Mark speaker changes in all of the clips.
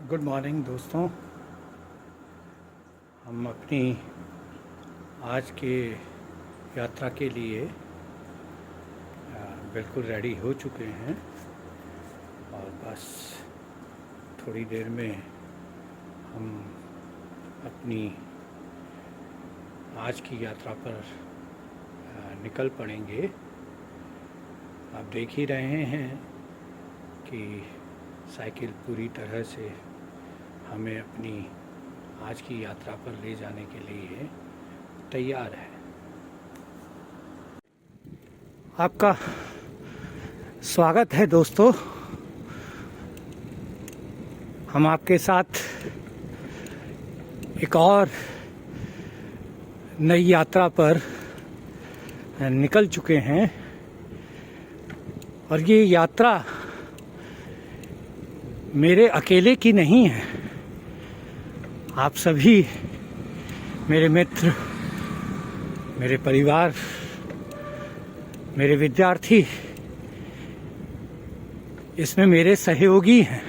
Speaker 1: Good morning दोस्तों। हम अपनी आज के यात्रा के लिए बिल्कुल रेडी हो चुके हैं और बस थोड़ी देर में हम अपनी आज की यात्रा पर निकल पड़ेंगे। आप देख ही रहे हैं कि साइकिल पूरी तरह से हमें अपनी आज की यात्रा पर ले जाने के लिए तैयार है। आपका स्वागत है दोस्तों। हम आपके साथ एक और नई यात्रा पर निकल चुके हैं और ये यात्रा मेरे अकेले की नहीं है। आप सभी मेरे मित्र, मेरे परिवार, मेरे विद्यार्थी इसमें मेरे सहयोगी हैं।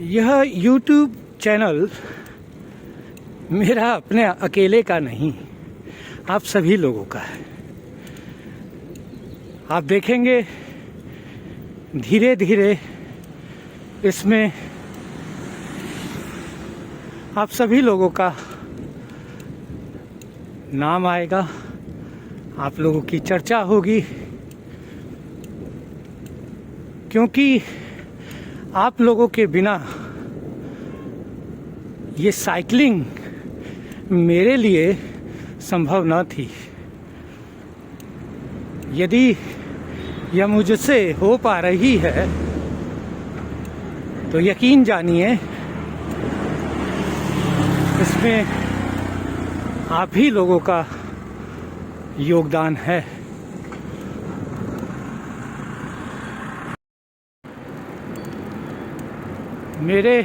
Speaker 1: यह YouTube चैनल मेरा अपने अकेले का नहीं, आप सभी लोगों का है। आप देखेंगे धीरे धीरे इसमें आप सभी लोगों का नाम आएगा, आप लोगों की चर्चा होगी, क्योंकि आप लोगों के बिना ये साइकिलिंग मेरे लिए संभव न थी। यदि यह मुझसे हो पा रही है तो यकीन जानिए इसमें आप ही लोगों का योगदान है। मेरे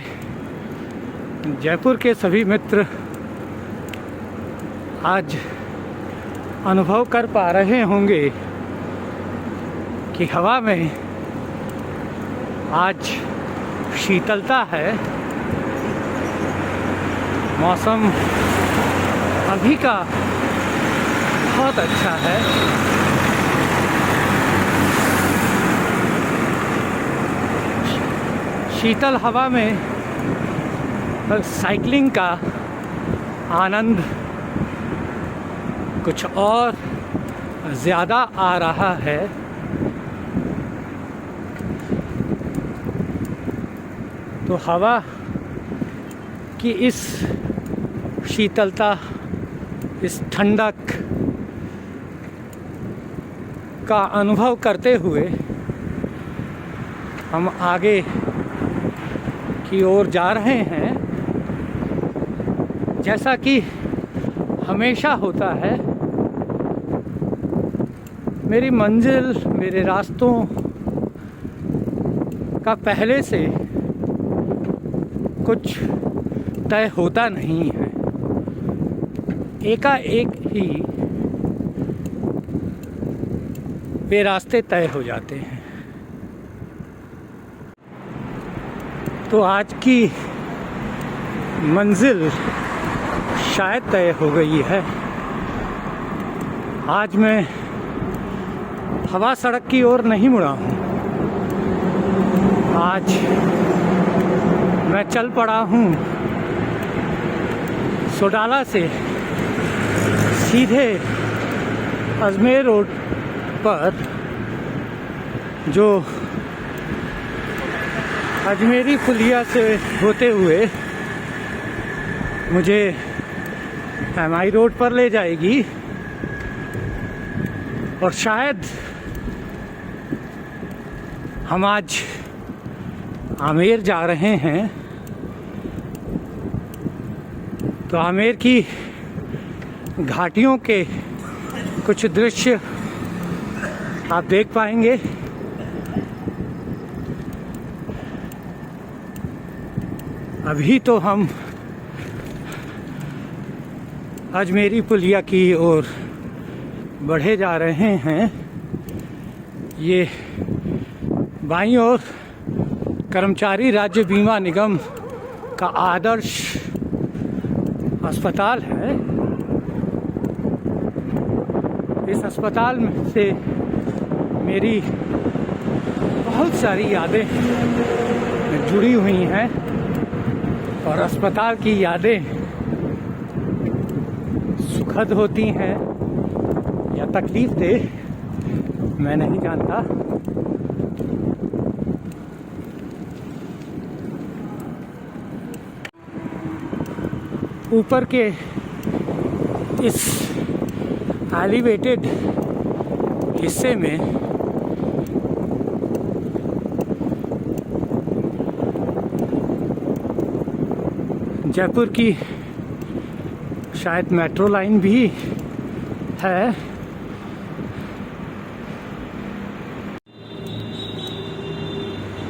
Speaker 1: जयपुर के सभी मित्र आज अनुभव कर पा रहे होंगे कि हवा में आज शीतलता है। मौसम अभी का बहुत अच्छा है। शीतल हवा में साइकिलिंग का आनंद कुछ और ज़्यादा आ रहा है। तो हवा की इस शीतलता, इस ठंडक का अनुभव करते हुए हम आगे की ओर जा रहे हैं। जैसा कि हमेशा होता है, मेरी मंजिल, मेरे रास्तों का पहले से कुछ तय होता नहीं है। एकाएक ही वे रास्ते तय हो जाते हैं। तो आज की मंजिल शायद तय हो गई है। आज मैं हवा सड़क की ओर नहीं मुड़ा हूँ। आज मैं चल पड़ा हूँ सोडाला से सीधे अजमेर रोड पर, जो अजमेरी पुलिया से होते हुए मुझे MI रोड पर ले जाएगी। और शायद हम आज आमेर जा रहे हैं, तो आमेर की घाटियों के कुछ दृश्य आप देख पाएंगे। अभी तो हम अजमेरी पुलिया की ओर बढ़े जा रहे हैं। ये बाईं ओर कर्मचारी राज्य बीमा निगम का आदर्श अस्पताल है। इस अस्पताल से मेरी बहुत सारी यादें जुड़ी हुई हैं और अस्पताल की यादें सुखद होती हैं या तकलीफदेह, मैं नहीं जानता। ऊपर के इस एलिवेटेड हिस्से में जयपुर की शायद मेट्रो लाइन भी है।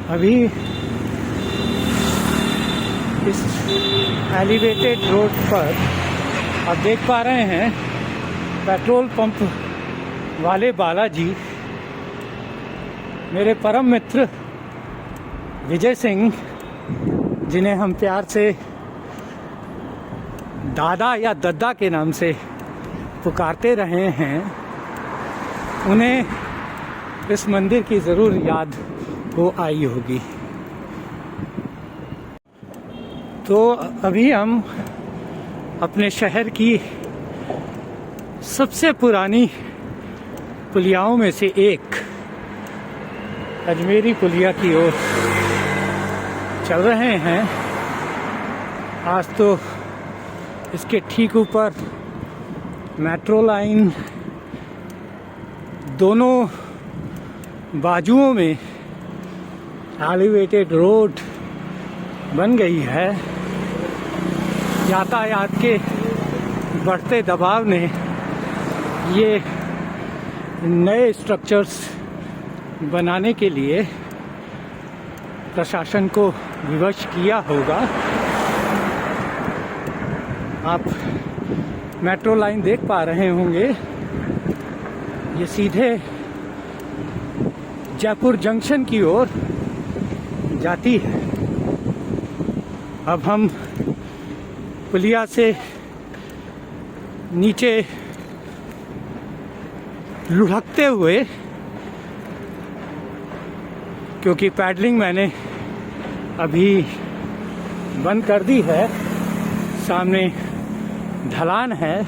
Speaker 1: अभी इस एलिवेटेड रोड पर आप देख पा रहे हैं पेट्रोल पंप वाले बालाजी मेरे परम मित्र विजय सिंह, जिन्हें हम प्यार से दादा या दद्दा के नाम से पुकारते रहे हैं, उन्हें इस मंदिर की ज़रूर याद हो आई होगी। तो अभी हम अपने शहर की सबसे पुरानी पुलियाओं में से एक अजमेरी पुलिया की ओर चल रहे हैं। आज तो इसके ठीक ऊपर मेट्रो लाइन दोनों बाजुओं में एलिवेटेड रोड बन गई है। यातायात के बढ़ते दबाव ने ये नए स्ट्रक्चर्स बनाने के लिए प्रशासन को विवश किया होगा। आप मेट्रो लाइन देख पा रहे होंगे, ये सीधे जयपुर जंक्शन की ओर जाती है। अब हम पुलिया से नीचे लुढ़कते हुए, क्योंकि पैडलिंग मैंने अभी बंद कर दी है, सामने ढलान है,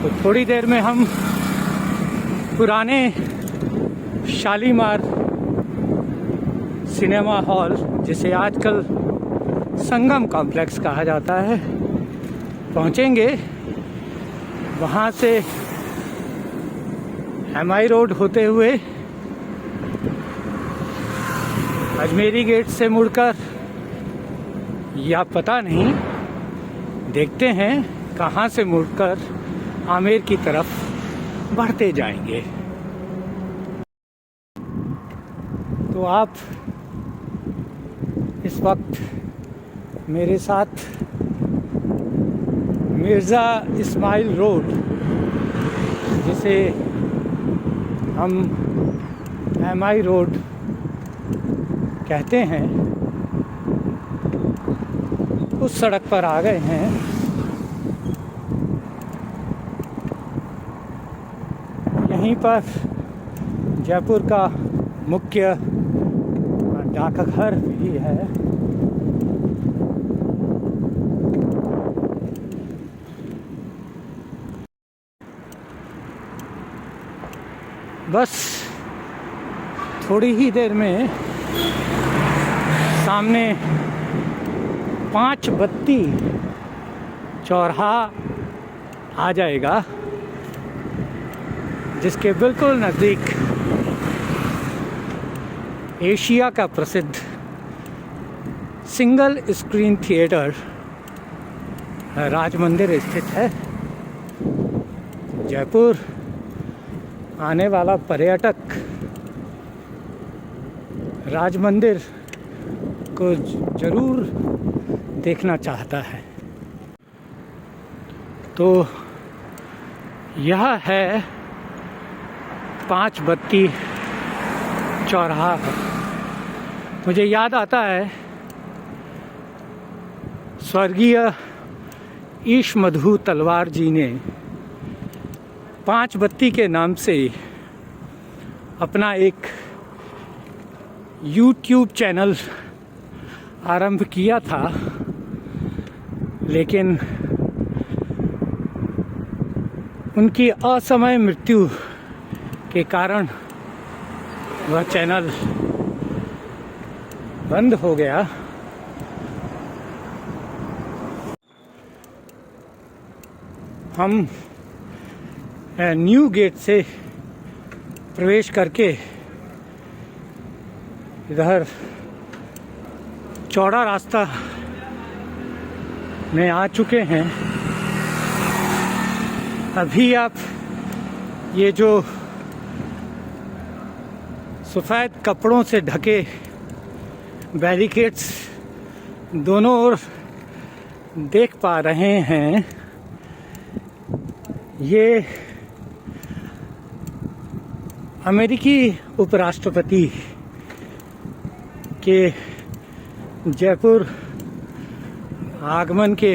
Speaker 1: तो थोड़ी देर में हम पुराने शालीमार सिनेमा हॉल, जिसे आजकल संगम कॉम्प्लेक्स कहा जाता है, पहुंचेंगे। वहां से MI रोड होते हुए अजमेरी गेट से मुड़कर, या पता नहीं, देखते हैं कहां से मुड़कर आमेर की तरफ बढ़ते जाएंगे। तो आप इस वक्त मेरे साथ मिर्ज़ा इस्माइल रोड, जिसे हम MI रोड कहते हैं, उस सड़क पर आ गए हैं। यहीं पर जयपुर का मुख्य डाकघर भी है। बस थोड़ी ही देर में सामने 5 बत्ती चौराहा आ जाएगा, जिसके बिल्कुल नज़दीक एशिया का प्रसिद्ध सिंगल स्क्रीन थिएटर राज मंदिर स्थित है। जयपुर आने वाला पर्यटक राज मंदिर को जरूर देखना चाहता है। तो यह है 5 बत्ती चौराहा है। मुझे याद आता है स्वर्गीय ईश मधु तलवार जी ने 5 बत्ती के नाम से अपना एक YouTube चैनल आरंभ किया था, लेकिन उनकी असमय मृत्यु के कारण वह चैनल बंद हो गया। हम न्यू गेट से प्रवेश करके इधर चौड़ा रास्ता में आ चुके हैं। अभी आप ये जो सफ़ेद कपड़ों से ढके बैरिकेड्स दोनों ओर देख पा रहे हैं, ये अमेरिकी उपराष्ट्रपति के जयपुर आगमन के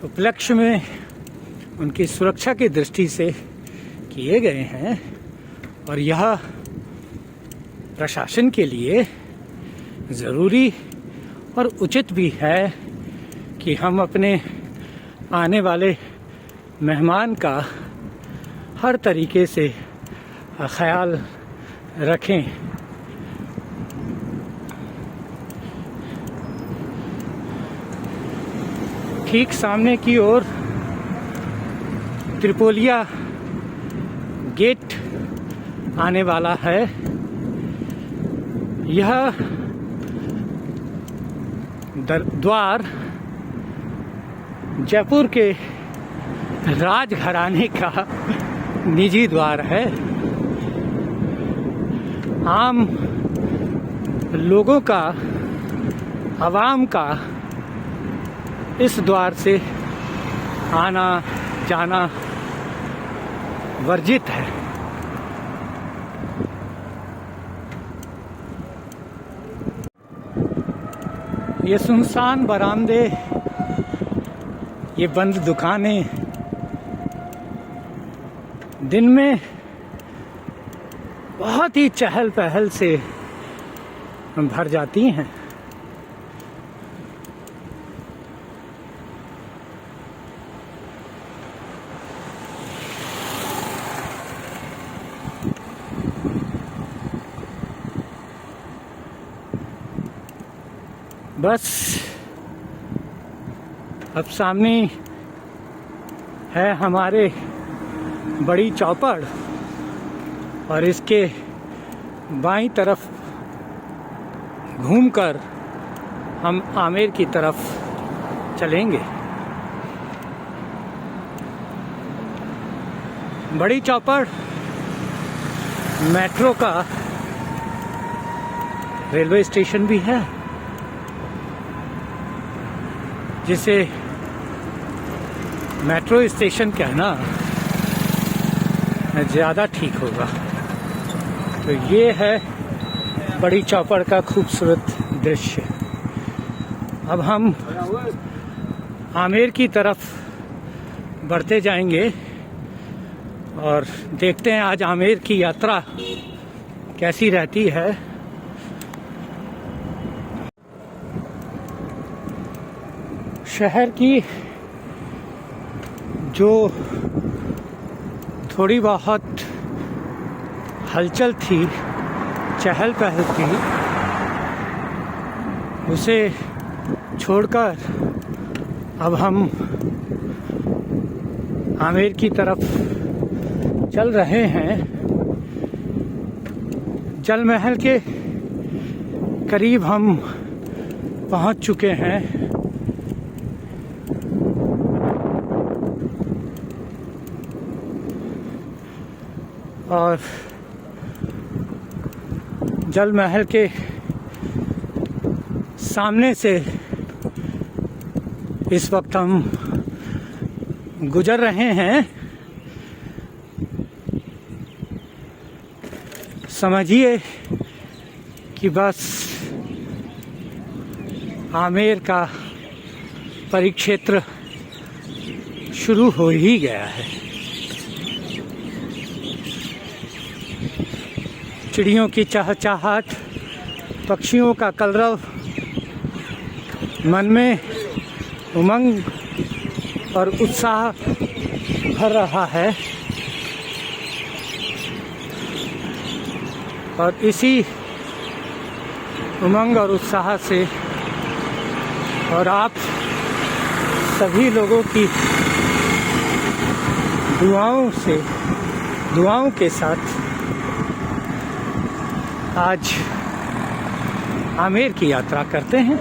Speaker 1: उपलक्ष्य में उनकी सुरक्षा की दृष्टि से किए गए हैं, और यह प्रशासन के लिए ज़रूरी और उचित भी है कि हम अपने आने वाले मेहमान का हर तरीके से ख्याल रखें। ठीक सामने की ओर त्रिपोलिया गेट आने वाला है। यह द्वार जयपुर के राजघराने का निजी द्वार है। आम लोगों का, आवाम का इस द्वार से आना जाना वर्जित है। ये सुनसान बरामदे, ये बंद दुकानें दिन में बहुत ही चहल पहल से भर जाती हैं। बस अब सामने है हमारे बड़ी चौपड़, और इसके बाईं तरफ घूमकर हम आमेर की तरफ चलेंगे। बड़ी चौपड़ मेट्रो का रेलवे स्टेशन भी है, जिसे मेट्रो स्टेशन कहना ज़्यादा ठीक होगा। तो ये है बड़ी चौपड़ का खूबसूरत दृश्य। अब हम आमेर की तरफ बढ़ते जाएंगे और देखते हैं आज आमेर की यात्रा कैसी रहती है। शहर की जो थोड़ी बहुत हलचल थी, चहल पहल थी, उसे छोड़कर अब हम आमेर की तरफ चल रहे हैं। जल महल के करीब हम पहुंच चुके हैं। और जल महल के सामने से इस वक्त हम गुजर रहे हैं। समझिए कि बस आमेर का परिक्षेत्र शुरू हो ही गया है। चिड़ियों की चहचहाट, पक्षियों का कलरव, मन में उमंग और उत्साह भर रहा है। और इसी उमंग और उत्साह से और आप सभी लोगों की दुआओं के साथ आज आमेर की यात्रा करते हैं।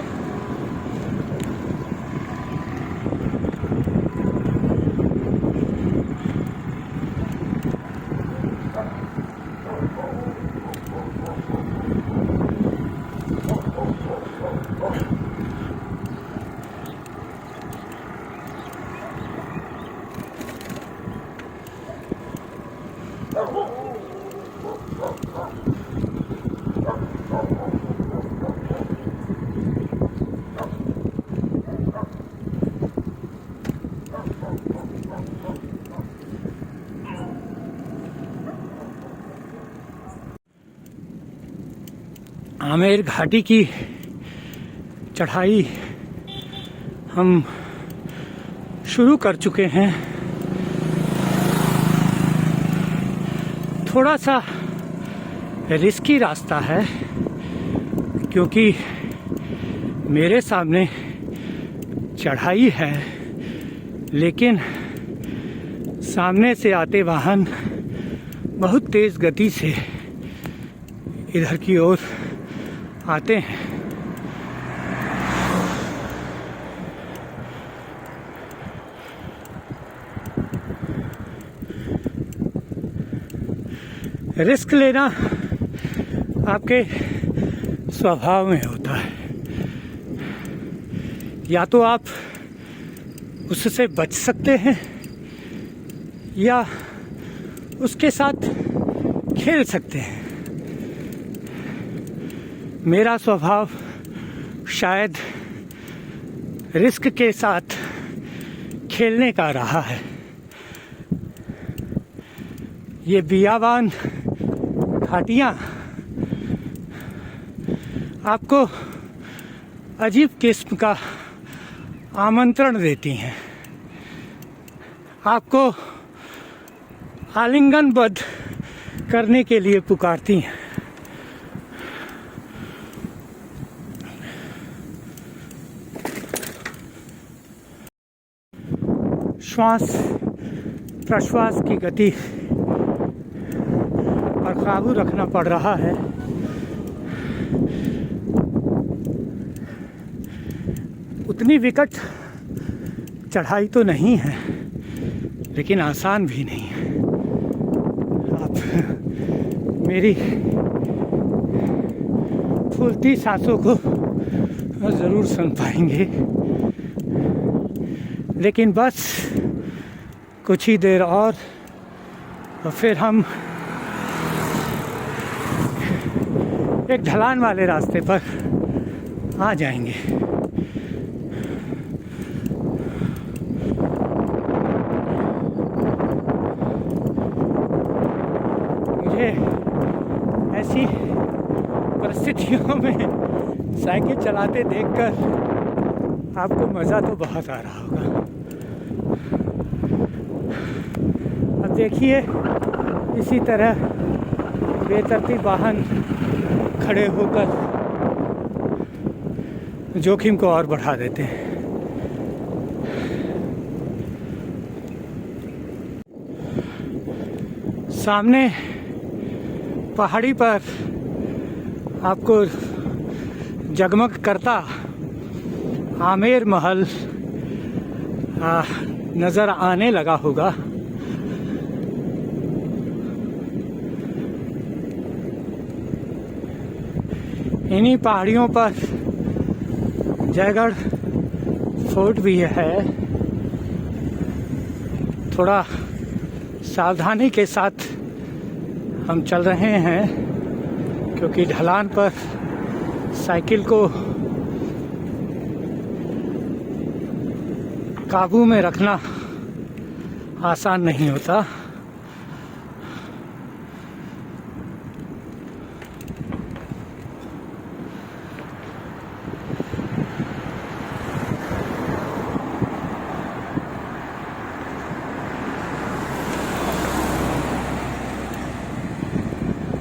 Speaker 1: आमेर घाटी की चढ़ाई हम शुरू कर चुके हैं। थोड़ा सा रिस्की रास्ता है क्योंकि मेरे सामने चढ़ाई है, लेकिन सामने से आते वाहन बहुत तेज़ गति से इधर की ओर आते हैं। रिस्क लेना आपके स्वभाव में होता है। या तो आप उससे बच सकते हैं या उसके साथ खेल सकते हैं। मेरा स्वभाव शायद रिस्क के साथ खेलने का रहा है। ये बियाबान घाटियाँ आपको अजीब किस्म का आमंत्रण देती हैं, आपको आलिंगनबद्ध करने के लिए पुकारती हैं। श्वास प्रश्वास की गति पर काबू रखना पड़ रहा है। उतनी विकट चढ़ाई तो नहीं है, लेकिन आसान भी नहीं है। आप मेरी फूलती सांसों को ज़रूर सुन पाएंगे, लेकिन बस कुछ ही देर और फिर हम एक ढलान वाले रास्ते पर आ जाएंगे। मुझे ऐसी परिस्थितियों में साइकिल चलाते देखकर आपको मज़ा तो बहुत आ रहा होगा। अब देखिए, इसी तरह बेतरतीब वाहन खड़े होकर जोखिम को और बढ़ा देते हैं। सामने पहाड़ी पर आपको जगमग करता आमेर महल नज़र आने लगा होगा। इन्हीं पहाड़ियों पर जयगढ़ फोर्ट भी है। थोड़ा सावधानी के साथ हम चल रहे हैं। क्योंकि ढलान पर साइकिल को काबू में रखना आसान नहीं होता।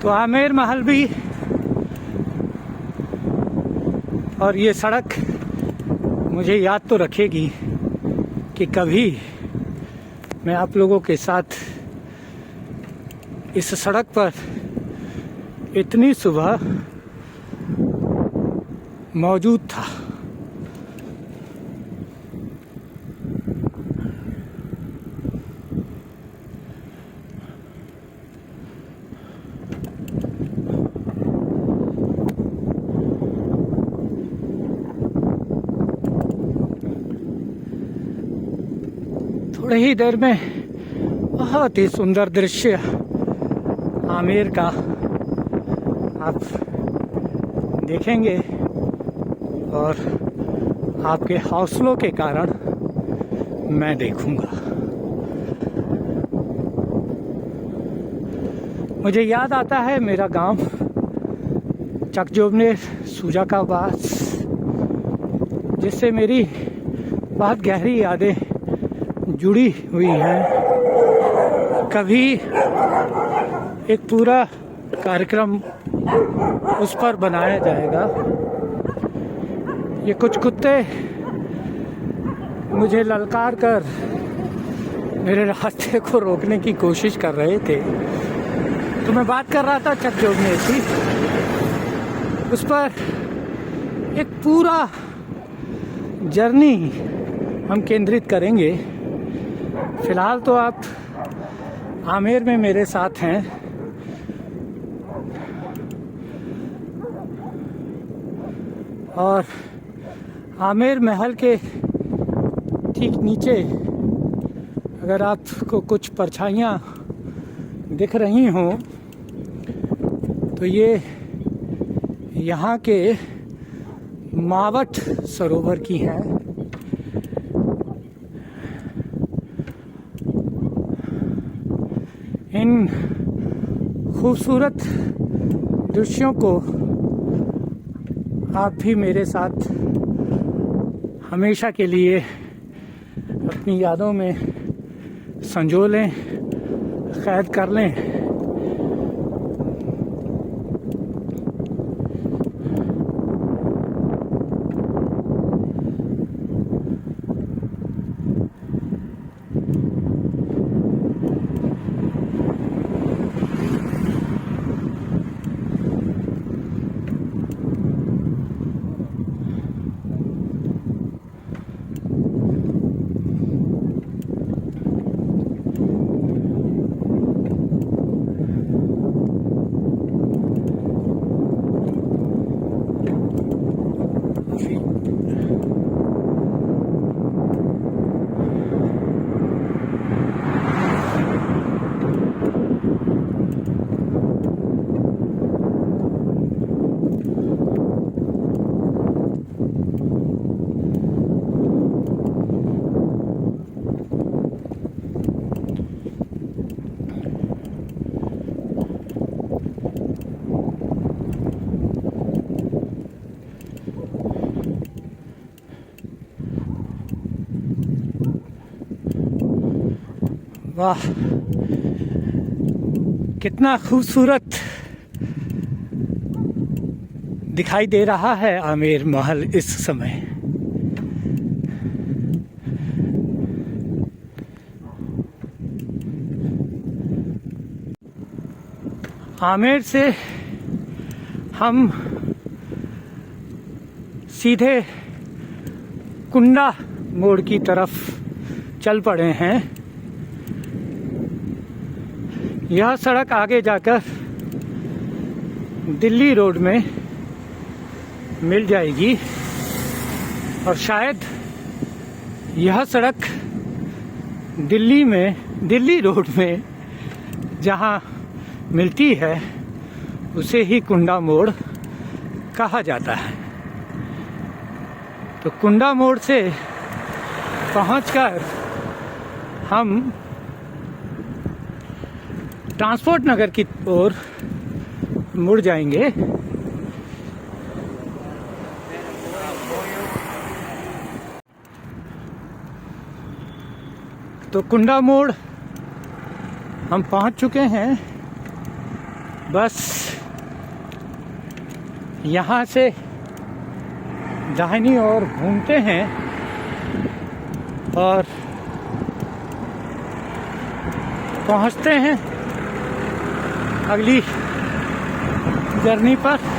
Speaker 1: तो आमेर महल भी और ये सड़क मुझे याद तो रखेगी कि कभी मैं आप लोगों के साथ इस सड़क पर इतनी सुबह मौजूद था। थोड़ी ही देर में बहुत ही सुंदर दृश्य आमेर का आप देखेंगे और आपके हौसलों के कारण मैं देखूंगा। मुझे याद आता है मेरा गांव चकजोबनेर सूजाकाबाद, जिससे मेरी बहुत गहरी यादें जुड़ी हुई हैं। कभी एक पूरा कार्यक्रम उस पर बनाया जाएगा। ये कुछ कुत्ते मुझे ललकार कर मेरे रास्ते को रोकने की कोशिश कर रहे थे। तो मैं बात कर रहा था चकजोबनेर की, उस पर एक पूरा जर्नी हम केंद्रित करेंगे। फिलहाल तो आप आमेर में मेरे साथ हैं। और आमेर महल के ठीक नीचे अगर आपको कुछ परछाइयाँ दिख रही हों तो ये यहाँ के मावट सरोवर की हैं। इन खूबसूरत दृश्यों को आप भी मेरे साथ हमेशा के लिए अपनी यादों में संजो लें, कैद कर लें। वाह, कितना खूबसूरत दिखाई दे रहा है आमेर महल इस समय। आमेर से हम सीधे कुंडा मोड़ की तरफ चल पड़े हैं। यह सड़क आगे जाकर दिल्ली रोड में मिल जाएगी और शायद यह सड़क दिल्ली रोड में जहाँ मिलती है उसे ही कुंडा मोड़ कहा जाता है। तो कुंडा मोड़ से पहुंचकर हम ट्रांसपोर्ट नगर की ओर मुड़ जाएंगे। तो कुंडा मोड़ हम पहुंच चुके हैं। बस यहाँ से दाहिनी ओर घूमते हैं और पहुंचते हैं अगली जर्नी पर।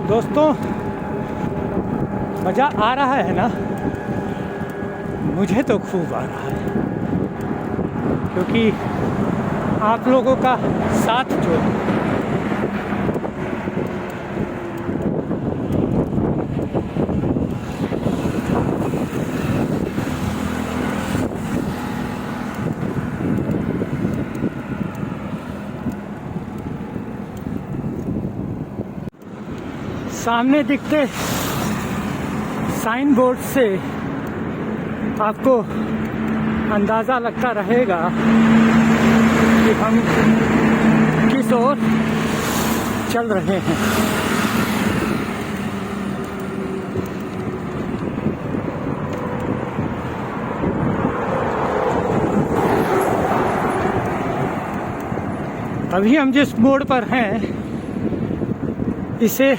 Speaker 1: दोस्तों, मज़ा आ रहा है ना? मुझे तो खूब आ रहा है, क्योंकि आप लोगों का साथ जो है सामने दिखते साइन बोर्ड से आपको अंदाज़ा लगता रहेगा कि हम किस ओर चल रहे हैं। अभी हम जिस मोड़ पर हैं इसे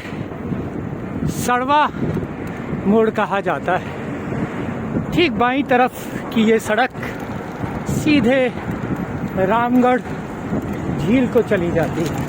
Speaker 1: सड़वा मोड़ कहा जाता है। ठीक बाईं तरफ की ये सड़क सीधे रामगढ़ झील को चली जाती है।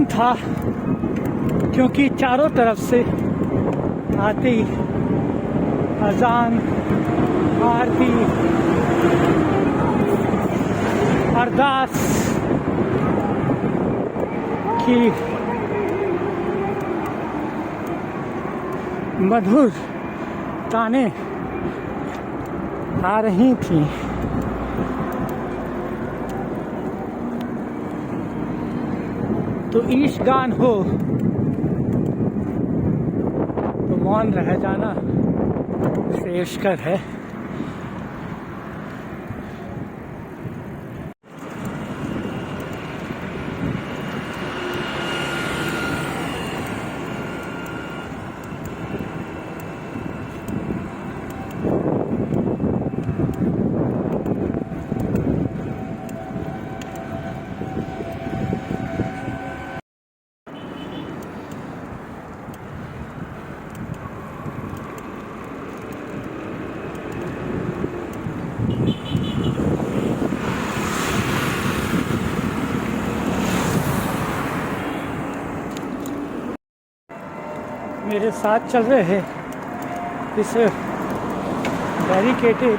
Speaker 1: सुनसान था, क्योंकि चारों तरफ से आते ही अजान, आरती, अरदास की मधुर ताने आ रही थी। तो ईशगान हो तो मौन रह जाना श्रेयस्कर है। मेरे साथ चल रहे हैं इस बैरिकेटेड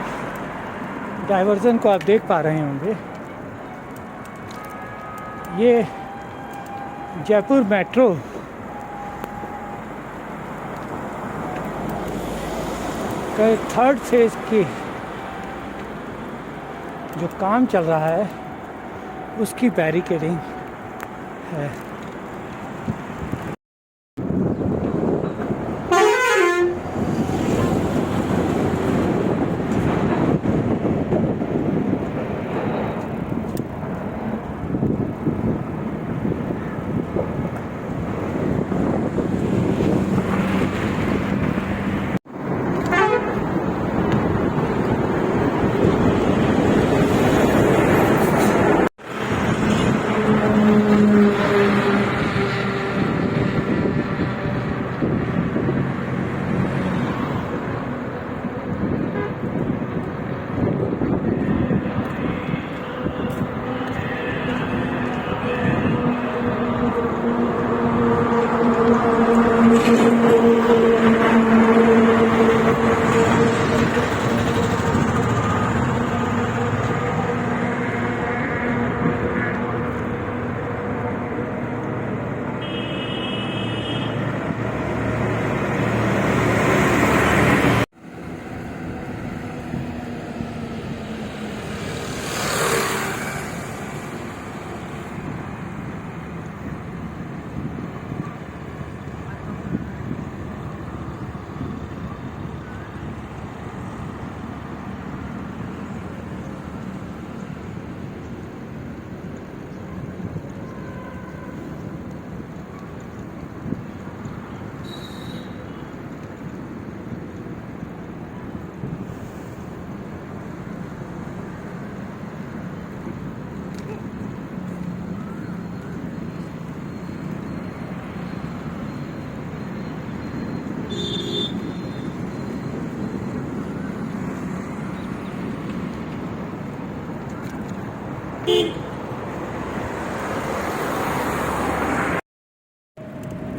Speaker 1: डाइवर्जन को आप देख पा रहे होंगे। ये जयपुर मेट्रो का थर्ड फेज की जो काम चल रहा है उसकी बैरिकेडिंग है।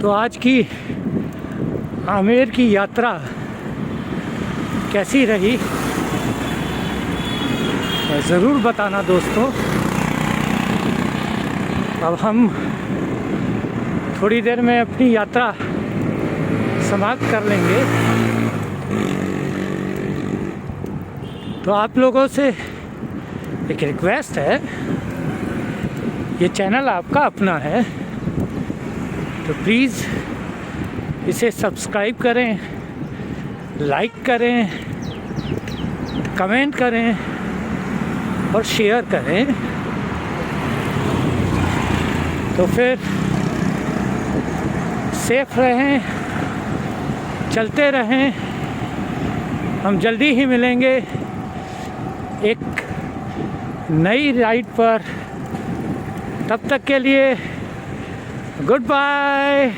Speaker 1: तो आज की आमेर की यात्रा कैसी रही ज़रूर बताना दोस्तों। अब हम थोड़ी देर में अपनी यात्रा समाप्त कर लेंगे। तो आप लोगों से एक रिक्वेस्ट है, ये चैनल आपका अपना है तो प्लीज़ इसे सब्सक्राइब करें, लाइक करें, कमेंट करें और शेयर करें। तो फिर सेफ रहें, चलते रहें। हम जल्दी ही मिलेंगे एक नई राइड पर। तब तक के लिए गुड बाय।